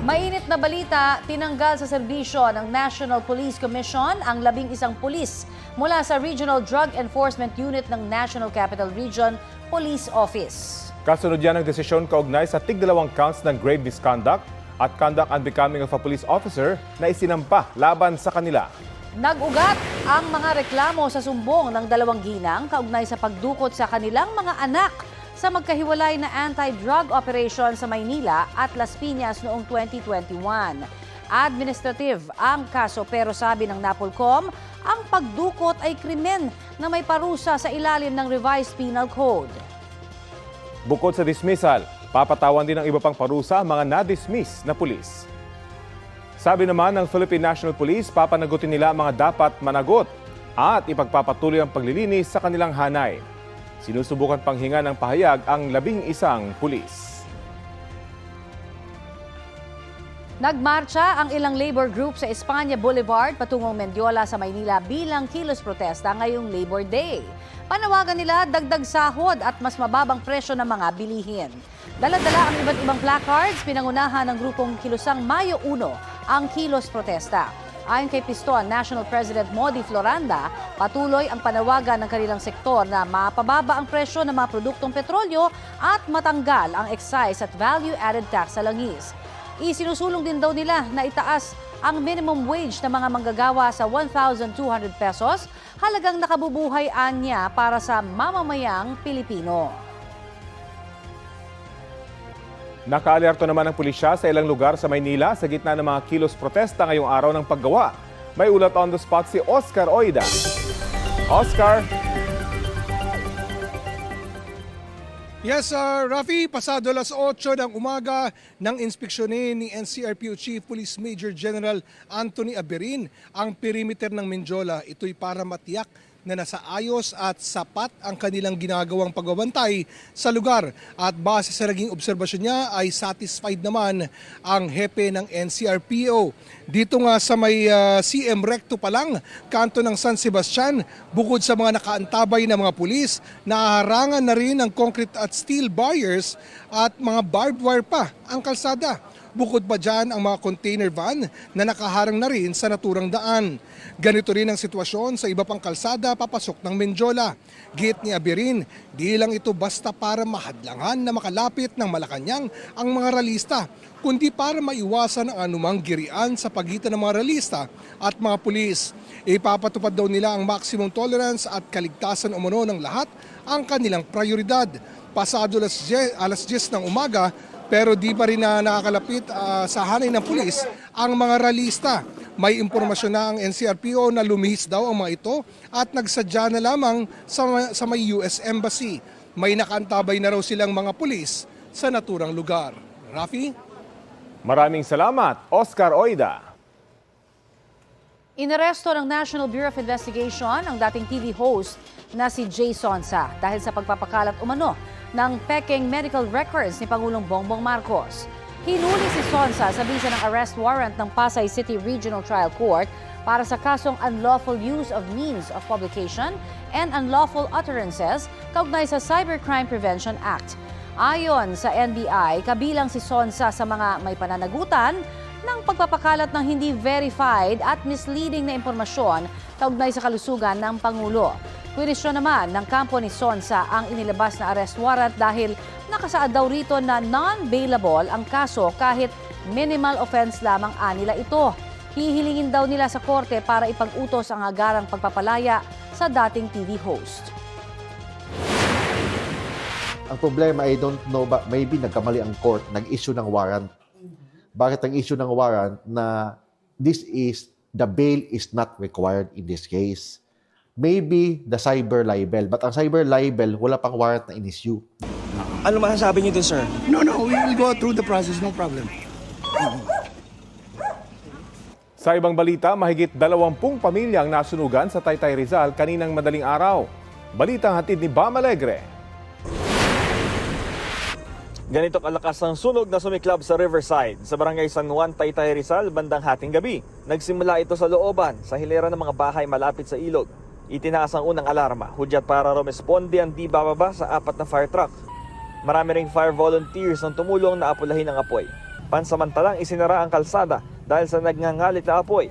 Mainit na balita, tinanggal sa serbisyo ng National Police Commission ang 11 pulis mula sa Regional Drug Enforcement Unit ng National Capital Region Police Office. Kasunod yan ang desisyon kaugnay sa tig-2 counts ng grave misconduct at conduct unbecoming of a police officer na isinampa laban sa kanila. Nag-ugat ang mga reklamo sa sumbong ng 2 ginang kaugnay sa pagdukot sa kanilang mga anak sa magkahiwalay na anti-drug operation sa Maynila at Las Piñas noong 2021. Administrative ang kaso pero sabi ng NAPOLCOM, ang pagdukot ay krimen na may parusa sa ilalim ng Revised Penal Code. Bukod sa dismissal, papatawan din ng iba pang parusa ang mga na-dismiss na pulis. Sabi naman ng Philippine National Police, papanagutin nila ang mga dapat managot at ipagpapatuloy ang paglilinis sa kanilang hanay. Sinusubukan pang hinga ng pahayag ang 11 pulis. Nagmarcha ang ilang labor group sa Espanya Boulevard patungong Mendiola sa Maynila bilang kilos protesta ngayong Labor Day. Panawagan nila dagdag sahod at mas mababang presyo ng mga bilihin. Dala-dala ang iba't ibang placards, pinangunahan ng grupong Kilusang Mayo 1 ang kilos protesta. Ayon kay Piston National President Modi Floranda, patuloy ang panawagan ng kanilang sektor na mapababa ang presyo ng mga produktong petrolyo at matanggal ang excise at value-added tax sa langis. Isinusulong din daw nila na itaas ang minimum wage ng mga manggagawa sa 1,200 pesos, halagang nakabubuhay anya para sa mamamayang Pilipino. Nakaalerto naman ang pulisya sa ilang lugar sa Maynila sa gitna ng mga kilos protesta ngayong araw ng paggawa. May ulat on the spot si Oscar Oida. Oscar! Yes, Rafi, pasado alas 8 ng umaga nang inspeksyonin ni NCRPO Chief Police Major General Anthony Aberin ang perimeter ng Mendiola. Ito'y para matiyak na nasa ayos at sapat ang kanilang ginagawang pagbabantay sa lugar. At base sa naging obserbasyon niya ay satisfied naman ang hepe ng NCRPO. Dito nga sa may CM Recto pa lang, kanto ng San Sebastian, bukod sa mga nakaantabay na mga pulis, naharangan na rin ng concrete at steel barriers at mga barbed wire pa ang kalsada. Bukod pa dyan ang mga container van na nakaharang na rin sa naturang daan. Ganito rin ang sitwasyon sa iba pang kalsada papasok ng Mendiola. Giit ni Aberin, di lang ito basta para mahadlangan na makalapit ng Malacanang ang mga ralista, kundi para maiwasan ang anumang girian sa pagitan ng mga ralista at mga pulis. Ipapatupad daw nila ang maximum tolerance at kaligtasan umano ng lahat ang kanilang prioridad. Pasado alas 10 ng umaga, pero di pa rin na nakakalapit sa hanay ng pulis ang mga ralista. May impormasyon na ang NCRPO na lumihis daw ang mga ito at nagsadya na lamang sa may US Embassy. May nakaantabay na raw silang mga pulis sa naturang lugar. Rafi? Maraming salamat, Oscar Oida. Inaresto ng National Bureau of Investigation ang dating TV host na si Jay Sonsa dahil sa pagpapakalat umano ng peking medical records ni Pangulong Bongbong Marcos. Hinuli si Sonsa sa bisa ng arrest warrant ng Pasay City Regional Trial Court para sa kasong unlawful use of means of publication and unlawful utterances kaugnay sa Cybercrime Prevention Act. Ayon sa NBI, kabilang si Sonsa sa mga may pananagutan ng pagpapakalat ng hindi verified at misleading na impormasyon kaugnay sa kalusugan ng Pangulo. Kwenisyon naman ng kampo ni Sonsa ang inilabas na arrest warrant dahil nakasaad daw rito na non-bailable ang kaso kahit minimal offense lamang anila ito. Hihilingin daw nila sa korte para ipag-utos ang agarang pagpapalaya sa dating TV host. Ang problema, I don't know, but maybe nagkamali ang court, nag-issue ng warrant. Bakit nag-issue ng warrant na the bail is not required in this case? Maybe the cyber libel, but ang cyber libel, wala pang warrant na in-issue. Ano masasabi niyo dun, sir? No, we will go through the process, no problem. Sa ibang balita, mahigit 20 pamilyang nasunugan sa Taytay Rizal kaninang madaling araw. Balitang hatid ni Bam Alegre. Ganito kalakas ang sunog na sumiklab sa Riverside sa barangay San Juan, Taytay Rizal bandang hating gabi. Nagsimula ito sa looban sa hilera ng mga bahay malapit sa ilog. Itinaas ang unang alarma, hudyat para rumesponde ang di bababa sa 4 na fire truck. Marami ring fire volunteers ang tumulong na apulahin ang apoy. pansamantalang isinara ang kalsada dahil sa nagngangalit na apoy.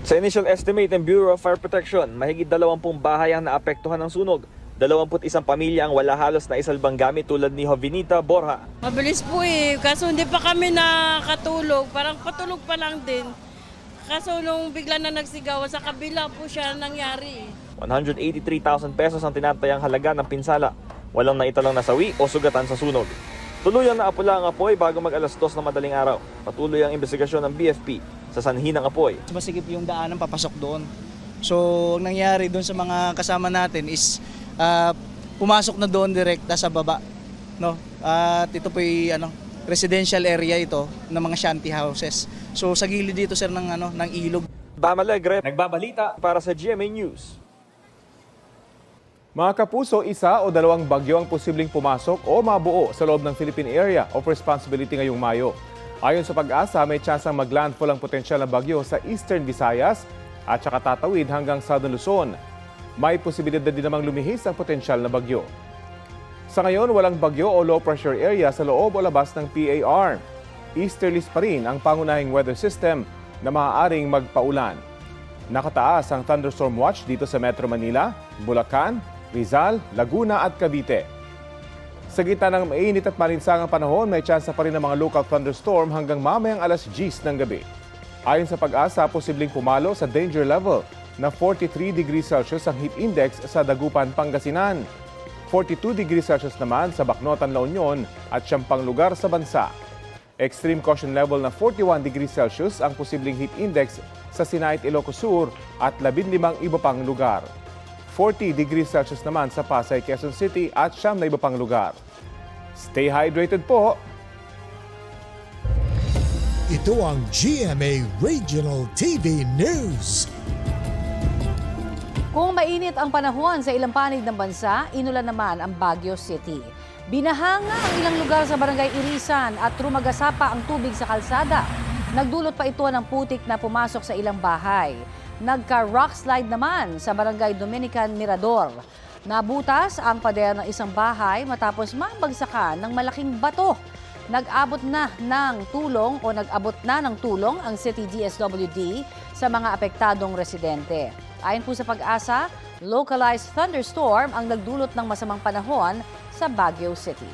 Sa initial estimate ng Bureau of Fire Protection, mahigit 20 bahay ang naapektuhan ng sunog. 21 pamilya ang wala halos na isalbang gamit tulad ni Jovinita Borja. Mabilis po kaso hindi pa kami nakatulog, parang patulog pa lang din. Kaso nung bigla na nagsigaw, sa kabila po siya nangyari. 183,000 pesos ang tinatayang halaga ng pinsala. Walang naitalang nasawi o sugatan sa sunog. Tuluyang naapula ang apoy bago mag-alas 2 na madaling araw. Patuloy ang investigasyon ng BFP sa sanhi ng apoy. Masigip yung daanan papasok doon. So, ang nangyari doon sa mga kasama natin is pumasok na doon direkta sa baba, no? At ito po residential area ito ng mga shanty houses. So sa gilid dito sir ng ilog. Bam Alegre, nagbabalita para sa GMA News. Mga kapuso, 1 o 2 bagyo ang posibleng pumasok o mabuo sa loob ng Philippine Area of Responsibility ngayong Mayo. Ayon sa Pag-asa, may tsansang maglandfall ang potensyal na bagyo sa Eastern Visayas at saka tatawid hanggang Southern Luzon. May posibilidad din namang lumihis ang potensyal na bagyo. Sa ngayon, walang bagyo o low pressure area sa loob o labas ng PAR. Easterlies pa rin ang pangunahing weather system na maaaring magpaulan. Nakataas ang thunderstorm watch dito sa Metro Manila, Bulacan, Rizal, Laguna at Cavite. Sa gitna ng mainit at malinsangang panahon, may tsansa pa rin ng mga local thunderstorm hanggang mamayang alas 10 ng gabi. Ayon sa Pag-asa, posibleng pumalo sa danger level na 43 degrees Celsius ang heat index sa Dagupan, Pangasinan. 42 degrees Celsius naman sa Bacnotan, La Union at 10 lugar sa bansa. Extreme caution level na 41 degrees Celsius ang posibleng heat index sa Sinait, Ilocos Sur at 15 iba pang lugar. 40 degrees Celsius naman sa Pasay, Quezon City at 9 na iba pang lugar. Stay hydrated po! Ito ang GMA Regional TV News. Kung mainit ang panahon sa ilang panig ng bansa, inulan naman ang Baguio City. Binahanga ang ilang lugar sa barangay Irisan at rumagasapa ang tubig sa kalsada. Nagdulot pa ito ng putik na pumasok sa ilang bahay. Nagka-rockslide naman sa barangay Dominican Mirador. Nabutas ang pader ng isang bahay matapos mabagsakan ng malaking bato. Nag-abot na ng tulong ang City DSWD sa mga apektadong residente. Ayon po sa Pag-asa, localized thunderstorm ang nagdulot ng masamang panahon sa Baguio City.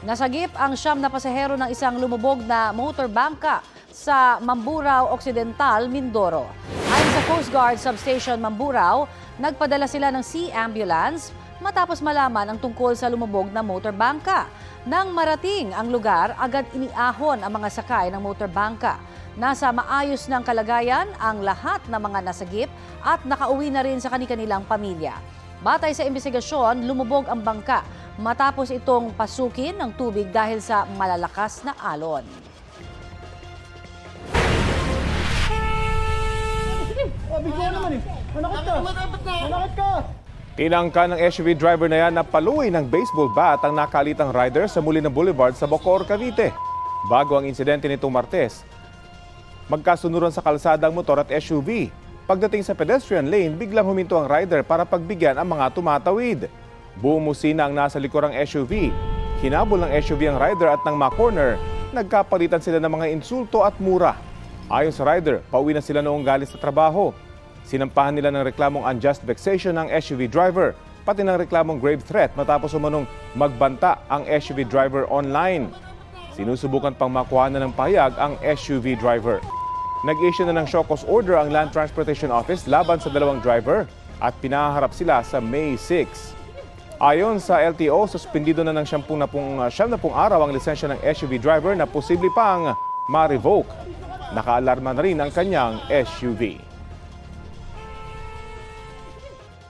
Nasagip ang 9 na pasahero ng isang lumubog na motorbangka sa Mamburao Occidental, Mindoro. Ayon sa Coast Guard Substation Mamburao, nagpadala sila ng sea ambulance matapos malaman ang tungkol sa lumubog na motorbangka. Nang marating ang lugar, agad iniahon ang mga sakay ng motorbangka. Nasa maayos ng kalagayan ang lahat ng mga nasagip at nakauwi na rin sa kanilang pamilya. Batay sa investigasyon, lumubog ang bangka matapos itong pasukin ng tubig dahil sa malalakas na alon. Tinangka ng SUV driver na yan na paluin ng baseball bat ang nakalitang rider sa Molina Boulevard sa Bocor, Cavite. Bago ang insidente nitong Martes, magkasunuran sa kalsada ang motor at SUV. Pagdating sa pedestrian lane, biglang huminto ang rider para pagbigyan ang mga tumatawid. Bumusina ang nasa likurang SUV. Hinabol ng SUV ang rider at nang ma-corner, nagkapalitan sila ng mga insulto at mura. Ayon sa rider, pauwi na sila noong galing sa trabaho. Sinampahan nila ng reklamong unjust vexation ng SUV driver, pati ng reklamong grave threat matapos umanong magbanta ang SUV driver online. Sinusubukan pang makuha na ng pahayag ang SUV driver. Nag-issue na ng show cause order ang Land Transportation Office laban sa dalawang driver at pinaharap sila sa May 6. Ayon sa LTO, suspendido na ng 70 araw ang lisensya ng SUV driver na posible pang ma-revoke. Nakaalarma na rin ang kanyang SUV.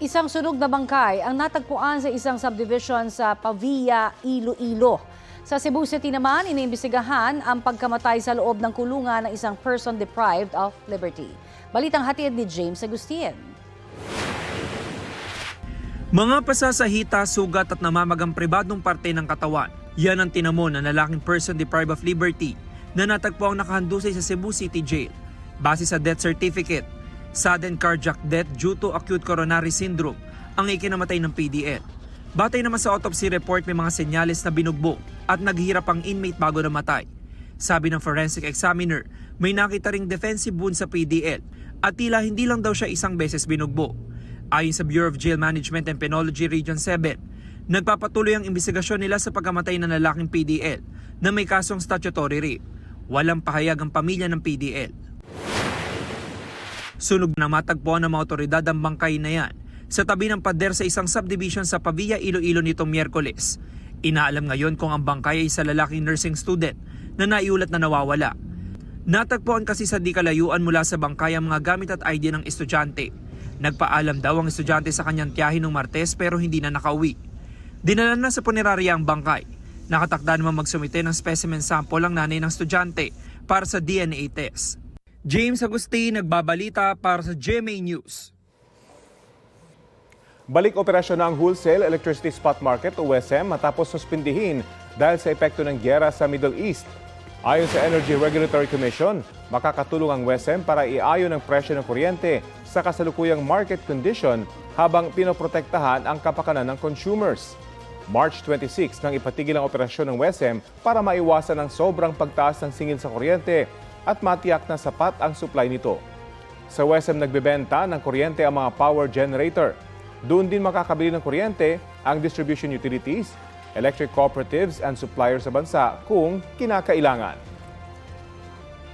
Isang sunog na bangkay ang natagpuan sa isang subdivision sa Pavia, Iloilo. Sa Cebu City naman, iniimbestigahan ang pagkamatay sa loob ng kulungan ng isang person deprived of liberty. Balitang hatid ni James Agustin. Mga pasasahita, sugat at namamagang pribadong parte ng katawan. Yan ang tinamon ng lalaking person deprived of liberty na natagpo ang nakahandusay sa Cebu City Jail. Base sa death certificate, sudden cardiac death due to acute coronary syndrome ang ikinamatay ng PDL. Batay naman sa autopsy report, may mga senyales na binugbog at naghihirap ang inmate bago namatay. Sabi ng forensic examiner, may nakita ring defensive wound sa PDL at tila hindi lang daw siya isang beses binugbog. Ayon sa Bureau of Jail Management and Penology Region 7, nagpapatuloy ang imbestigasyon nila sa pagkamatay ng lalaking PDL na may kasong statutory rape. Walang pahayag ang pamilya ng PDL. Sunog na matagpuan ng mga otoridad ang bangkay na yan sa tabi ng pader sa isang subdivision sa Pavia, Iloilo nitong Miyerkules. Inaalam ngayon kung ang bangkay ay sa lalaking nursing student na naiulat na nawawala. Natagpuan kasi sa di kalayuan mula sa bangkay ang mga gamit at ID ng estudyante. Nagpaalam daw ang estudyante sa kanyang tiyahin ng Martes pero hindi na nakauwi. Dinala na sa punerarya ang bangkay. Nakatakda naman magsumite ng specimen sample ang nanay ng estudyante para sa DNA test. James Agustin, nagbabalita para sa GMA News. Balik operasyon na ang Wholesale Electricity Spot Market o WESM matapos suspindihin dahil sa epekto ng gyera sa Middle East. Ayon sa Energy Regulatory Commission, makakatulong ang WESM para iayon ang presyo ng kuryente sa kasalukuyang market condition habang pinoprotektahan ang kapakanan ng consumers. March 26 nang ipatigil ang operasyon ng WESM para maiwasan ang sobrang pagtaas ng singil sa kuryente at matiyak na sapat ang supply nito. Sa WESM nagbebenta ng kuryente ang mga power generator. Doon din makakabili ng kuryente ang distribution utilities, electric cooperatives and suppliers sa bansa kung kinakailangan.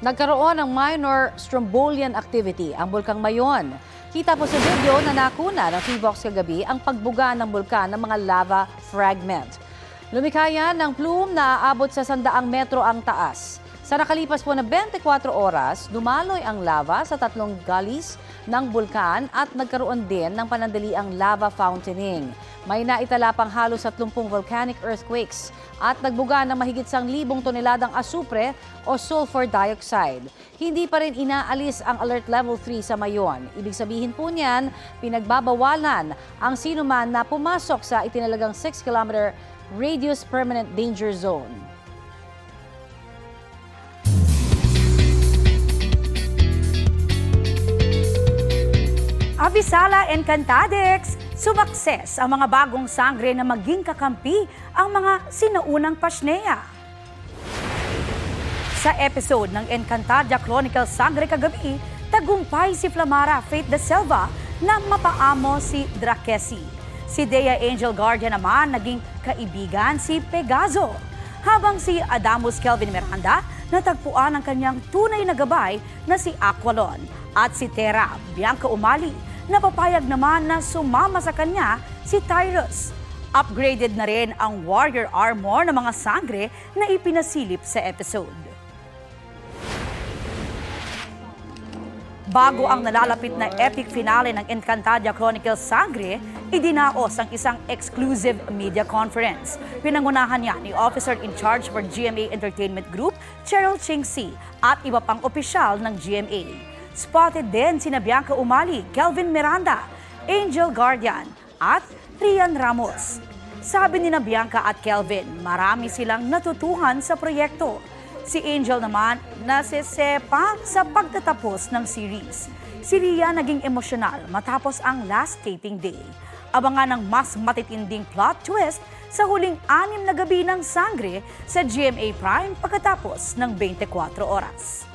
Nagkaroon ng minor strombolian activity ang Bulkang Mayon. Kita po sa video na nakuna ng T-Box kagabi ang pagbuga ng bulkan ng mga lava fragment. Lumikha yan ng plume na aabot sa 100 metro ang taas. Sa nakalipas po na 24 oras, dumaloy ang lava sa 3 gullies ng bulkan at nagkaroon din ng panandaliang lava fountaining. May naitala pang halos 30 volcanic earthquakes at nagbuga ng mahigit 1,000 toneladang asupre o sulfur dioxide. Hindi pa rin inaalis ang Alert Level 3 sa Mayon. Ibig sabihin po niyan, pinagbabawalan ang sinuman na pumasok sa itinalagang 6-kilometer radius permanent danger zone. Avisala Encantadex! Sumakses ang mga bagong sangre na maging kakampi ang mga sinaunang pasneya. Sa episode ng Encantadia Chronicles Sangre kagabi, tagumpay si Flamara Faith de Selva na mapaamo si Drakesi. Si Dea Angel Guardian naman naging kaibigan si Pegaso. Habang si Adamus Kelvin Miranda natagpuan ang kanyang tunay na gabay na si Aqualon. At si Terra Bianca Umali napapayag naman na sumama sa kanya si Tyrus. Upgraded na rin ang warrior armor ng mga sangre na ipinasilip sa episode. Bago ang nalalapit na epic finale ng Encantadia Chronicles Sangre, idinaos ang isang exclusive media conference. Pinangunahan niya ni Officer in Charge for GMA Entertainment Group, Cheryl Chingsi, at iba pang opisyal ng GMA. Spotted din sina Bianca Umali, Kelvin Miranda, Angel Guardian at Rian Ramos. Sabi ni Bianca at Kelvin, marami silang natutuhan sa proyekto. Si Angel naman nasisepa sa pagtatapos ng series. Si Rian naging emosyonal matapos ang last taping day. Abangan ng mas matitinding plot twist sa huling 6 na gabi ng sangre sa GMA Prime pagkatapos ng 24 oras.